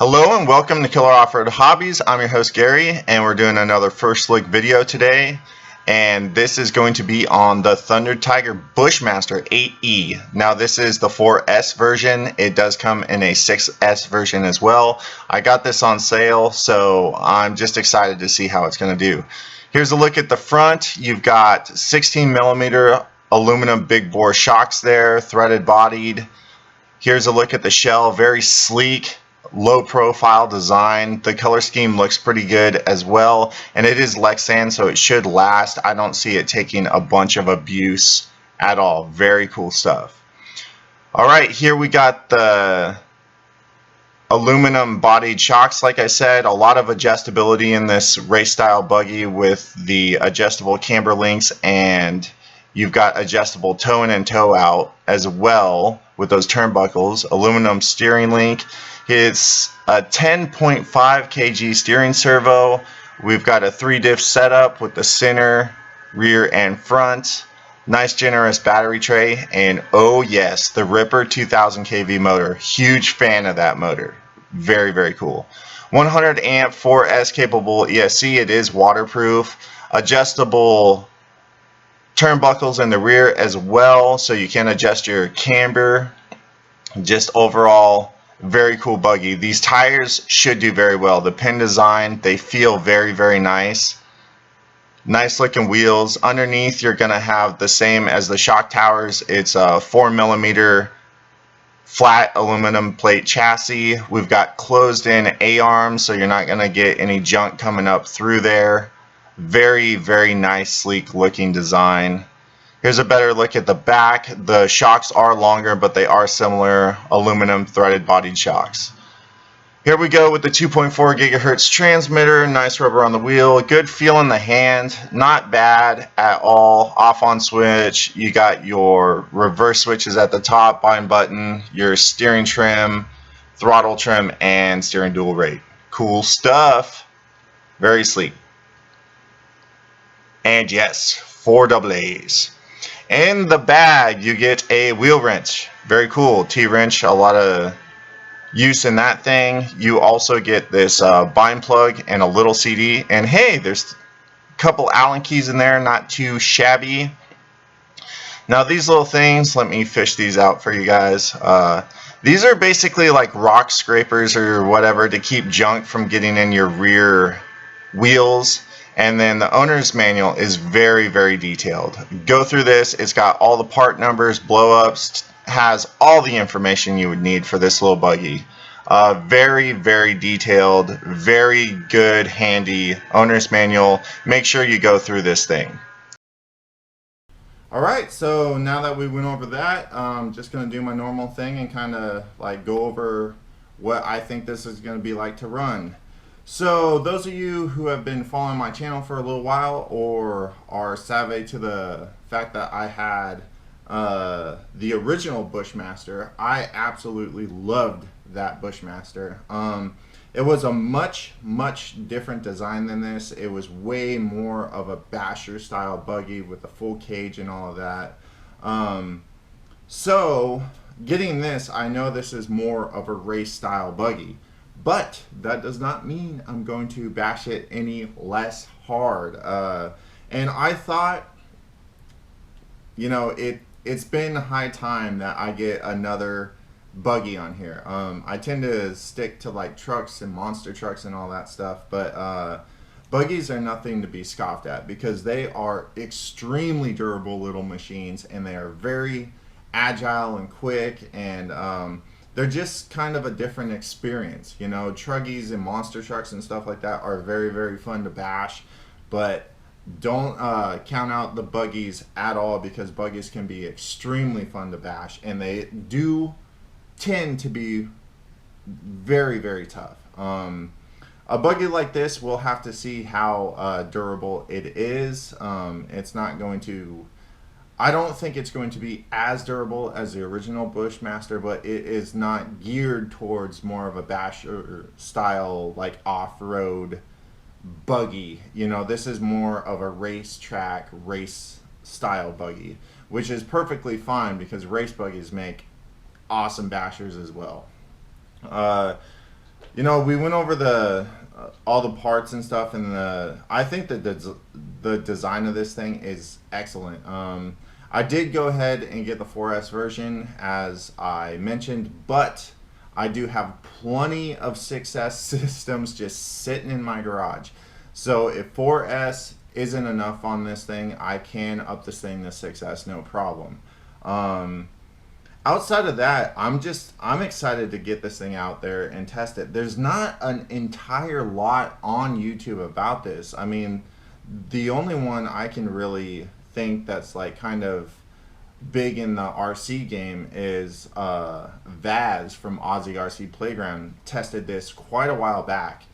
Hello and welcome to Killer Off-Road Hobbies. I'm your host Gary and we're doing another first look video today, and this is going to be on the Thunder Tiger Bushmaster 8E. Now this is the 4S version. It does come in a 6S version as well. I got this on sale, so I'm just excited to see how it's going to do. Here's a look at the front. You've got 16mm aluminum big bore shocks there, threaded bodied. Here's a look at the shell, very sleek, low profile design. The color scheme looks pretty good as well, and it is Lexan, so it should last. I don't see it taking a bunch of abuse at all. Very cool stuff. Alright, here we got the aluminum bodied shocks. Like I said, a lot of adjustability in this race style buggy with the adjustable camber links, and you've got adjustable toe in and toe out as well with those turnbuckles. Aluminum steering link. It's a 10.5 kg steering servo. We've got a 3-diff setup with the center, rear, and front. Nice generous battery tray, and oh yes, the Ripper 2000 kV motor. Huge fan of that motor. Very, very cool. 100 amp 4S capable ESC. It is waterproof. Adjustable turnbuckles in the rear as well, so you can adjust your camber. Just overall, very cool buggy. These tires should do very well. The pin design, they feel very, very nice. Nice looking wheels. Underneath, you're going to have the same as the shock towers. It's a 4mm flat aluminum plate chassis. We've got closed in A-arms, so you're not going to get any junk coming up through there. Very, very nice, sleek looking design. Here's a better look at the back. The shocks are longer, but they are similar aluminum threaded bodied shocks. Here we go with the 2.4 GHz transmitter. Nice rubber on the wheel. Good feel in the hand. Not bad at all. Off on switch. You got your reverse switches at the top, bind button, your steering trim, throttle trim, and steering dual rate. Cool stuff. Very sleek. And yes, 4 AA's. In the bag, you get a wheel wrench. Very cool. T-wrench, a lot of use in that thing. You also get this bind plug and a little CD. And hey, there's a couple Allen keys in there, not too shabby. Now these little things, let me fish these out for you guys. These are basically like rock scrapers or whatever to keep junk from getting in your rear wheels. And then the owner's manual is very, very detailed. Go through this. It's got all the part numbers, blow-ups, has all the information you would need for this little buggy. Very, very detailed, very good, handy owner's manual. Make sure you go through this thing. Alright, so now that we went over that, I'm just going to do my normal thing and kind of like go over what I think this is going to be like to run. So those of you who have been following my channel for a little while or are savvy to the fact that I had the original Bushmaster, I absolutely loved that Bushmaster. It was a much different design than this. It was way more of a basher style buggy with a full cage and all of that. So getting this, I know this is more of a race style buggy. But that does not mean I'm going to bash it any less hard. And I thought, you know, it's been high time that I get another buggy on here. I tend to stick to like trucks and monster trucks and all that stuff, but buggies are nothing to be scoffed at because they are extremely durable little machines, and they are very agile and quick, and they're just kind of a different experience. You know, truggies and monster trucks and stuff like that are very, very fun to bash, but don't count out the buggies at all, because buggies can be extremely fun to bash, and they do tend to be very, very tough. A buggy like this, we'll have to see how durable it is. It's not going to... I don't think it's going to be as durable as the original Bushmaster, but it is not geared towards more of a basher style, like off-road buggy. You know, this is more of a racetrack, race style buggy, which is perfectly fine because race buggies make awesome bashers as well. You know, we went over the all the parts and stuff, and I think that the design of this thing is excellent. I did go ahead and get the 4S version, as I mentioned, but I do have plenty of 6S systems just sitting in my garage. So if 4S isn't enough on this thing, I can up this thing to 6S, no problem. Outside of that, I'm excited to get this thing out there and test it. There's not an entire lot on YouTube about this. I mean, the only one I can really think that's like kind of big in the RC game is Vaz from Aussie RC Playground. Tested this quite a while back,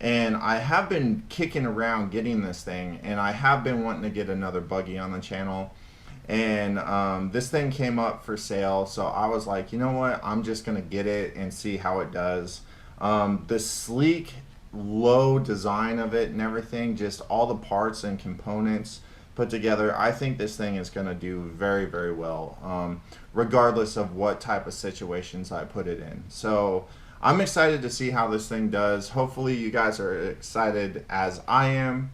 and I have been kicking around getting this thing, and I have been wanting to get another buggy on the channel. And this thing came up for sale, so I was like, you know what, I'm just gonna get it and see how it does. The sleek low design of it and everything, just all the parts and components put together, I think this thing is gonna do very, very well, regardless of what type of situations I put it in. So I'm excited to see how this thing does. Hopefully you guys are excited as I am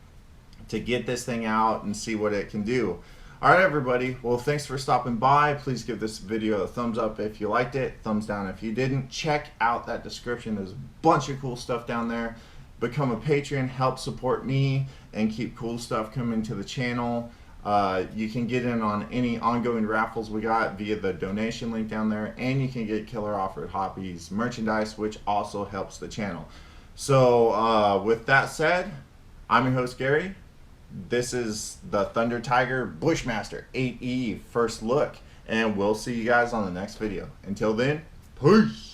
to get this thing out and see what it can do. Alright everybody, well, thanks for stopping by. Please give this video a thumbs up if you liked it, thumbs down if you didn't. Check out that description, there's a bunch of cool stuff down there. Become a patron, help support me, and keep cool stuff coming to the channel. You can get in on any ongoing raffles we got via the donation link down there, and you can get K.O.R.H Hobbies merchandise, which also helps the channel. So with that said, I'm your host Gary. This is the Thunder Tiger Bushmaster 8E first look, and we'll see you guys on the next video. Until then, peace.